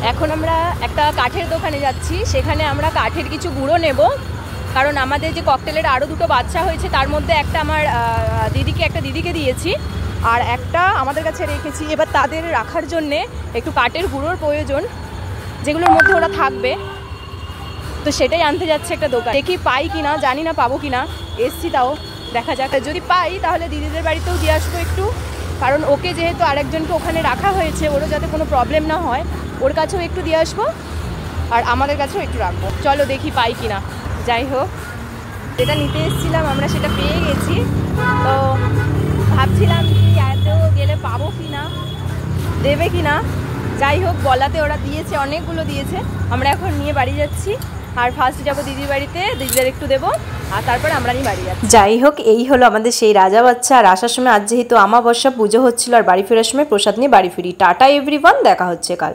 এখন আমরা একটা কাঠের দোকানে যাচ্ছি, সেখানে আমরা কাঠের কিছু গুঁড়ো নেব, কারণ আমাদের যে ককটেলের আরও দুটো বাচ্চা হয়েছে তার মধ্যে একটা আমার দিদিকে দিয়েছি আর একটা আমাদের কাছে রেখেছি। এবার তাদের রাখার জন্যে একটু কাঠের গুঁড়োর প্রয়োজন, যেগুলোর মধ্যে ওরা থাকবে, তো সেটাই আনতে যাচ্ছে একটা দোকান। দেখি পাই কিনা, জানি না পাবো কিনা, এসছি তাও দেখা যাক। যদি পাই তাহলে দিদিদের বাড়িতেও দিয়ে আসবো একটু, কারণ ওকে যেহেতু আরেকজনকে ওখানে রাখা হয়েছে, ওরও যাতে কোনো প্রবলেম না হয়, ওর কাছেও একটু দিয়ে আসবো আর আমাদের কাছেও একটু রাখবো। চলো দেখি পাই কিনা। যাই হোক, যেটা নিতে এসেছিলাম আমরা সেটা পেয়ে গেছি, তো ভাবছিলাম কি এত গেলে পাবো কিনা, দেবে কিনা। যাই হোক, বলাতে ওরা দিয়েছে, অনেকগুলো দিয়েছে। আমরা এখন নিয়ে বাড়ি যাচ্ছি, আর ফার্স্ট যাবো দিদির বাড়িতে, দিদিদের একটু দেবো আর তারপর আমরা নিয়ে বাড়ি যাচ্ছি। যাই হোক, এই হলো আমাদের সেই রাজা বাচ্চা। আর আসার সময় আজ যেহেতু আমাবস্যা পুজো হচ্ছিল, আর বাড়ি ফেরার সময় প্রসাদ নিয়ে বাড়ি ফিরি। টাটা এভরিওয়ান, দেখা হচ্ছে কাল।